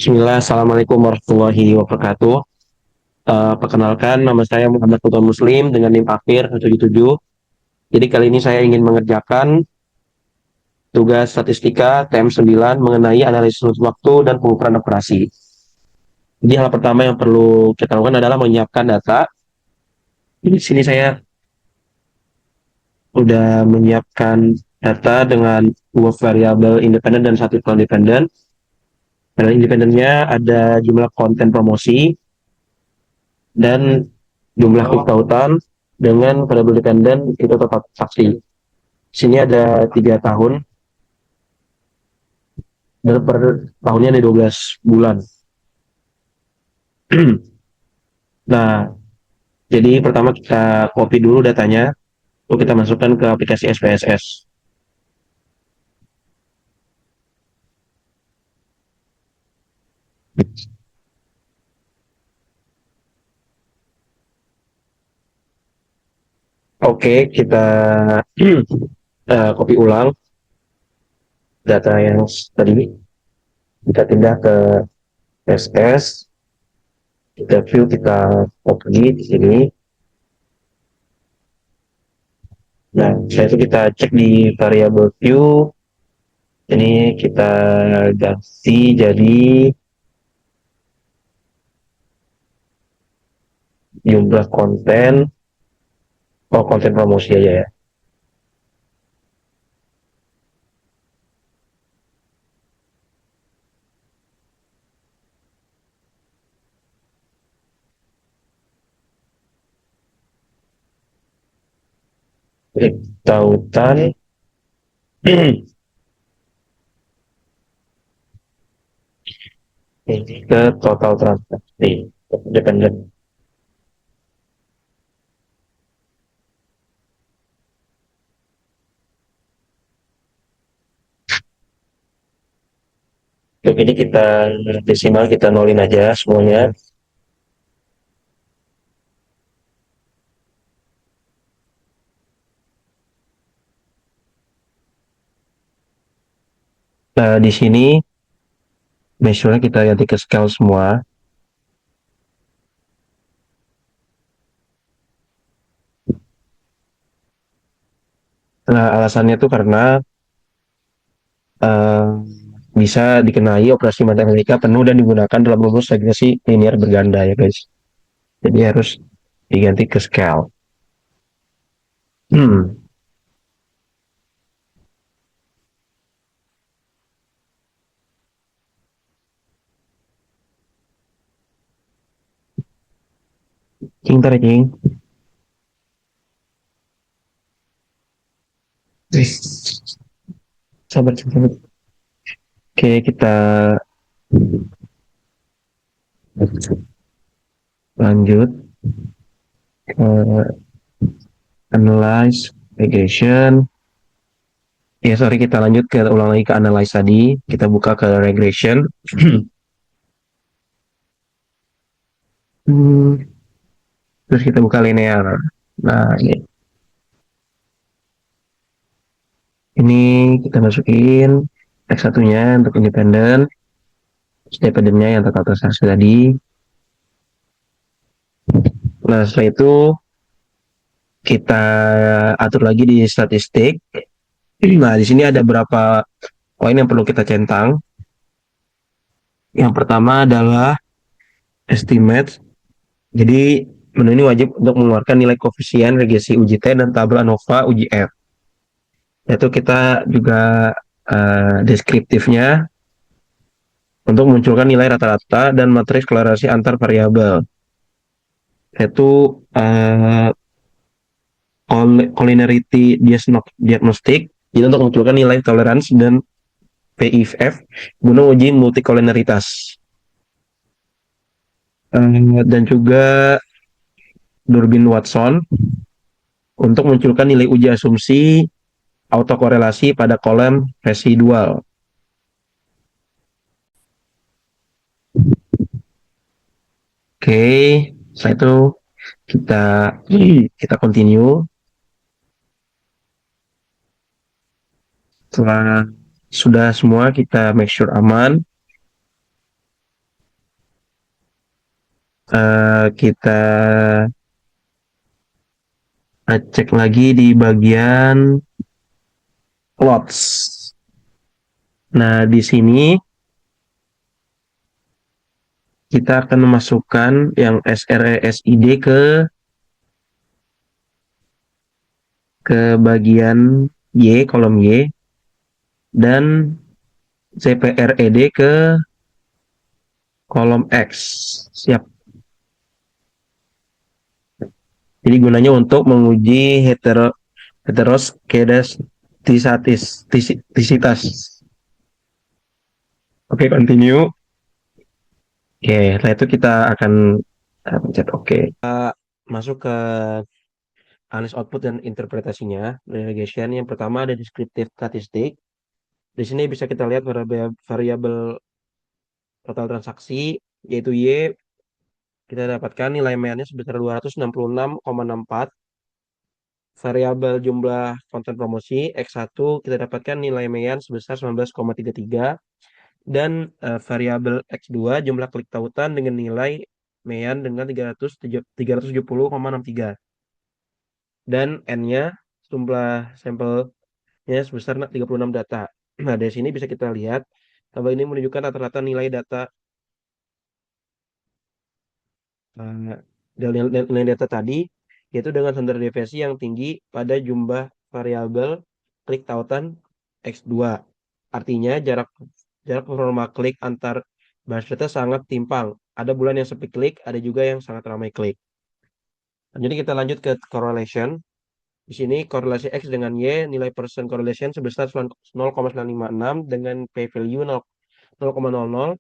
Bismillah, Assalamualaikum warahmatullahi wabarakatuh. Perkenalkan, nama saya Muhammad Putra Muslim dengan NIM akhir 77. Jadi kali ini saya ingin mengerjakan tugas statistika TM9 mengenai analisis waktu dan pengukuran operasi. Jadi hal pertama yang perlu kita lakukan adalah menyiapkan data. Di sini saya sudah menyiapkan data dengan dua variabel independen dan satu non independen. Variabel independennya ada jumlah konten promosi dan jumlah klik tautan dengan variabel dependen itu tetap saksi. Di sini ada 3 tahun dan per tahunnya ada 12 bulan. Nah, jadi pertama kita copy dulu datanya, lalu kita masukkan ke aplikasi SPSS. Oke, kita copy ulang data yang tadi. Kita pindah ke SS, kita view, kita copy di sini. Nah, setelah itu kita cek di variable view. Ini kita ganti jadi jumlah konten, oh konten promosi aja ya. Tautan ini ke total transaksi dependen. Untuk ini kita desimal, kita nolin aja semuanya. Nah, di sini measure kita ganti ke scale semua. Nah, alasannya itu karena uh, bisa dikenai operasi matematika penuh dan digunakan dalam rumus regresi linear berganda ya guys. Jadi harus diganti ke scale. Hmm, cing tar cing. Sabar, sabar. Oke, kita lanjut ke analyze regression. Ya, sorry, kita lanjut ke ulang lagi ke analyze tadi. Kita buka ke regression. Terus kita buka linear. Nah, ini kita masukin X satunya untuk independen, independennya yang total transaksi tadi. Nah, setelah itu kita atur lagi di statistik. Nah, di sini ada beberapa poin yang perlu kita centang. Yang pertama adalah estimate. Jadi, menu ini wajib untuk mengeluarkan nilai koefisien regresi uji T dan tabel ANOVA uji F. Yaitu kita juga deskriptifnya untuk munculkan nilai rata-rata dan matriks kolerasi antar variabel. Yaitu collinearity diagnostic, jadi untuk munculkan nilai toleransi dan PIF guna uji multikoliniaritas. Dan juga Durbin Watson untuk munculkan nilai uji asumsi autokorelasi pada kolom residual. Oke, setelah itu kita kita continue. Setelah sudah semua kita make sure aman, Kita cek lagi di bagian lots. Nah, di sini kita akan memasukkan yang SRESID ke bagian Y, kolom Y, dan CPRED ke kolom X. Siap. Jadi gunanya untuk menguji heteroskedastisitas. Oke, continue. Oke, setelah itu kita akan pencet oke. Masuk ke analis output dan interpretasinya. Regression yang pertama ada descriptive statistik. Di sini bisa kita lihat variabel total transaksi yaitu Y. Kita dapatkan nilai mainnya sebesar 266,64. Variabel jumlah konten promosi X1 kita dapatkan nilai mean sebesar 19,33 dan variabel X2 jumlah klik tautan dengan nilai mean dengan 370,63 dan N-nya jumlah sampelnya sebesar 36 data. Nah, dari sini bisa kita lihat tabel ini menunjukkan rata-rata nilai data eh, nilai data tadi yaitu dengan standar deviasi yang tinggi pada jumlah variabel klik tautan X2. Artinya jarak jarak performa klik antar baris data sangat timpang. Ada bulan yang sepi klik, ada juga yang sangat ramai klik. Jadi kita lanjut ke correlation. Di sini korelasi X dengan Y, nilai percent correlation sebesar 0,956 dengan p-value 0,00.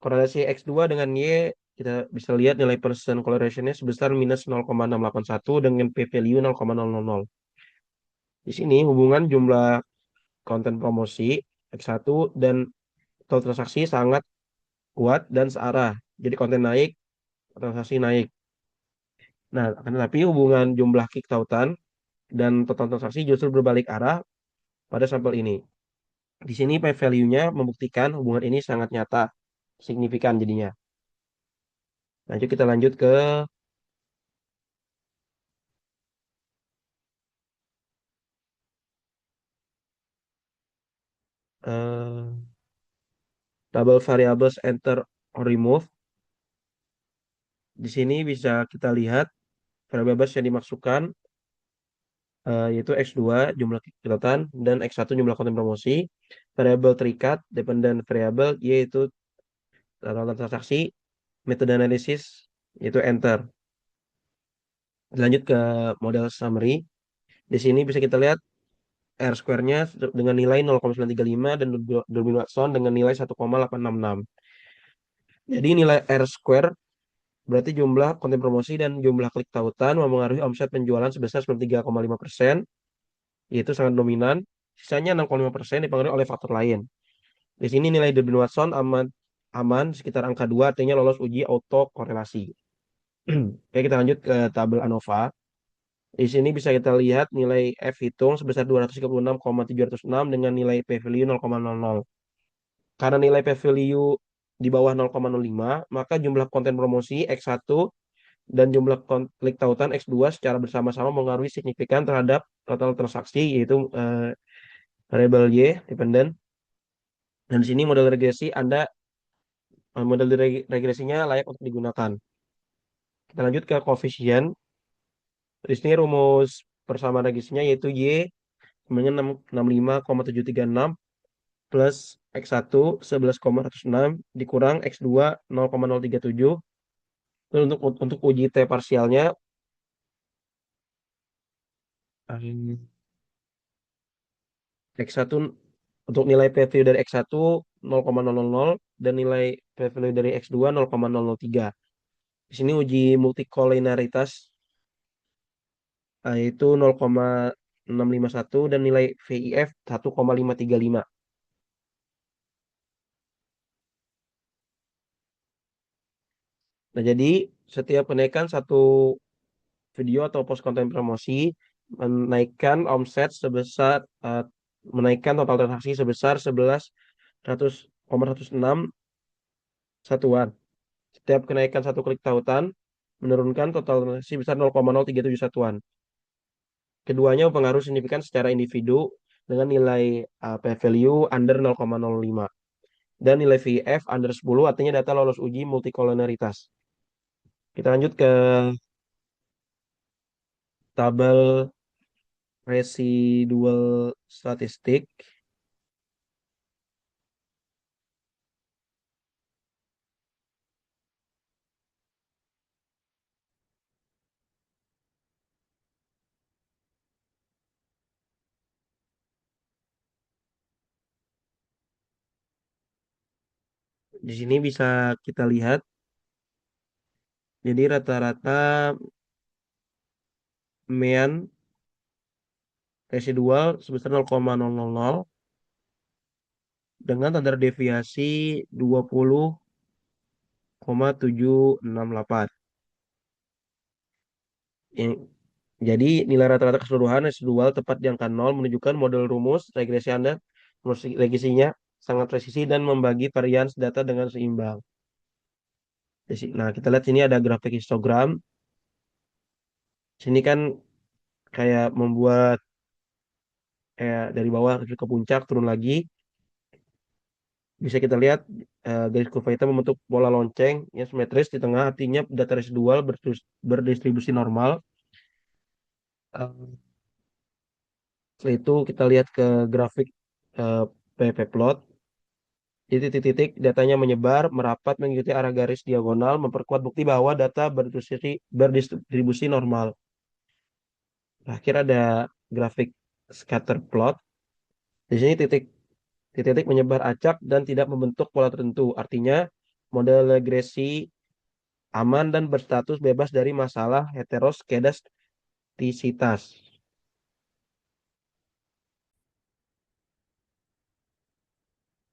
Korelasi X2 dengan Y, kita bisa lihat nilai percent correlationnya sebesar minus 0,681 dengan p-value 0,000. Di sini hubungan jumlah konten promosi X1 dan total transaksi sangat kuat dan searah. Jadi konten naik, transaksi naik. Nah, akan tetapi hubungan jumlah klik tautan dan total transaksi justru berbalik arah pada sampel ini. Di sini P value-nya membuktikan hubungan ini sangat nyata, signifikan jadinya. Lanjut kita lanjut ke eh, double variables enter or remove. Di sini bisa kita lihat variables yang dimasukkan yaitu X2 jumlah catatan dan X1 jumlah konten promosi. Variabel terikat, dependent variable yaitu total transaksi, metode analisis yaitu enter. Lanjut ke model summary. Di sini bisa kita lihat R square-nya dengan nilai 0,935 dan Dolby Watson dengan nilai 1,866. Jadi nilai R square berarti jumlah konten promosi dan jumlah klik tautan mempengaruhi omset penjualan sebesar 93,5%, yaitu sangat dominan. Sisanya 6,5% dipengaruhi oleh faktor lain. Di sini nilai Dolby Watson aman aman sekitar angka 2 artinya lolos uji auto korelasi. Oke, kita lanjut ke tabel ANOVA. Di sini bisa kita lihat nilai F hitung sebesar 236,706 dengan nilai p-value 0,00. Karena nilai p-value di bawah 0,05, maka jumlah konten promosi X1 dan jumlah klik tautan X2 secara bersama-sama mengaruhi signifikan terhadap total transaksi, yaitu variable Y, dependent. Dan di sini model regresinya layak untuk digunakan. Kita lanjut ke koefisien. Di sini rumus persamaan regresinya yaitu Y sebenarnya 65,736 plus X1 11,106 dikurang X2 0,037. Terus untuk uji T parsialnya X1 untuk nilai p-value dari X1 0,000 dan nilai p-value dari X2 0,003. Di sini uji multikoliniaritas yaitu 0,651 dan nilai VIF 1,535. Nah, jadi setiap kenaikan satu video atau post konten promosi menaikkan omset sebesar menaikkan total transaksi sebesar 11,106 satuan. Setiap kenaikan satu klik tautan menurunkan total transaksi sebesar 0,037 satuan. Keduanya berpengaruh signifikan secara individu dengan nilai p-value under 0,05 dan nilai VF under 10 artinya data lolos uji multikolonaritas. Kita lanjut ke tabel residual statistik. Di sini bisa kita lihat, jadi rata-rata mean residual sebesar 0,000 dengan standar deviasi 20,768. Yang- Jadi nilai rata-rata keseluruhan residual tepat di angka 0 menunjukkan model rumus regresi Anda. Rumus regresinya sangat presisi dan membagi varians data dengan seimbang. Nah, kita lihat sini ada grafik histogram. Sini kan kayak membuat kayak dari bawah ke puncak turun lagi. Bisa kita lihat garis kurva hitam membentuk pola lonceng yang simetris di tengah, artinya data residual berdistribusi normal. Eh, Setelah itu kita lihat ke grafik eh, pp-plot. Di titik-titik datanya menyebar, merapat mengikuti arah garis diagonal, memperkuat bukti bahwa data berdistribusi normal. Terakhir ada grafik scatter plot. Di sini titik-titik menyebar acak dan tidak membentuk pola tertentu. Artinya model regresi aman dan berstatus bebas dari masalah heteroskedastisitas.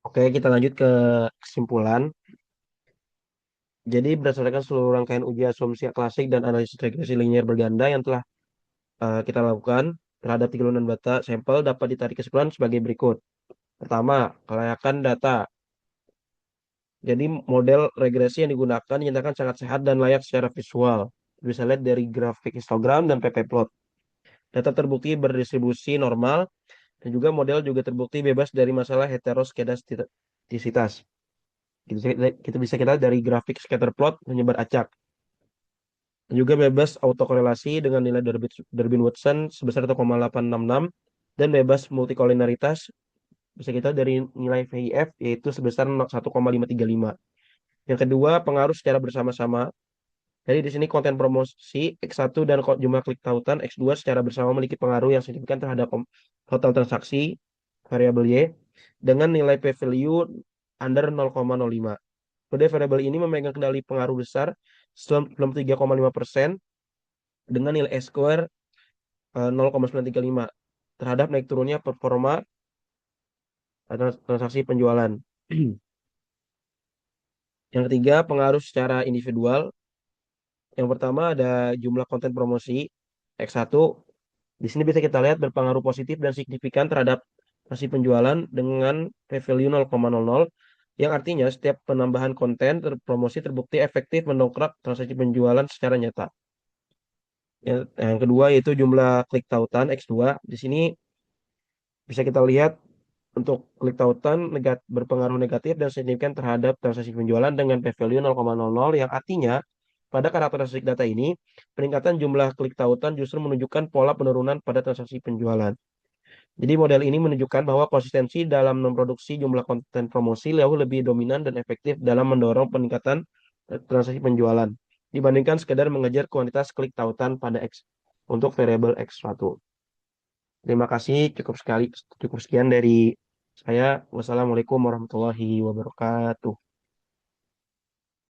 Oke, kita lanjut ke kesimpulan. Jadi berdasarkan seluruh rangkaian uji asumsi klasik dan analisis regresi linear berganda yang telah kita lakukan terhadap 36 data sampel dapat ditarik kesimpulan sebagai berikut. Pertama, kelayakan data. Jadi model regresi yang digunakan dinyatakan sangat sehat dan layak secara visual. Bisa lihat dari grafik histogram dan pp-plot. Data terbukti berdistribusi normal dan juga model juga terbukti bebas dari masalah heteroskedastisitas. Kita bisa kita dari grafik scatter plot menyebar acak. Dan juga bebas autokorelasi dengan nilai Durbin-Watson sebesar 1,866 dan bebas multikoliniaritas bisa kita dari nilai VIF yaitu sebesar 1,535. Yang kedua, pengaruh secara bersama-sama. Jadi di sini konten promosi X1 dan jumlah klik tautan X2 secara bersama memiliki pengaruh yang signifikan terhadap total transaksi variabel Y dengan nilai p-value under 0,05. Kode variabel ini memegang kendali pengaruh besar 93,5% dengan nilai S-square 0,935 terhadap naik turunnya performa transaksi penjualan. Yang ketiga, pengaruh secara individual. Yang pertama ada jumlah konten promosi X1. Di sini bisa kita lihat berpengaruh positif dan signifikan terhadap transaksi penjualan dengan p-value 0,00 yang artinya setiap penambahan konten promosi terbukti efektif mendongkrak transaksi penjualan secara nyata. Yang kedua yaitu jumlah klik tautan X2. Di sini bisa kita lihat untuk klik tautan berpengaruh negatif dan signifikan terhadap transaksi penjualan dengan p-value 0,00 yang artinya pada karakteristik data ini peningkatan jumlah klik tautan justru menunjukkan pola penurunan pada transaksi penjualan. Jadi model ini menunjukkan bahwa konsistensi dalam memproduksi jumlah konten promosi jauh lebih dominan dan efektif dalam mendorong peningkatan transaksi penjualan dibandingkan sekedar mengejar kuantitas klik tautan pada X untuk variabel X1. Terima kasih, cukup sekian dari saya. Wassalamualaikum warahmatullahi wabarakatuh.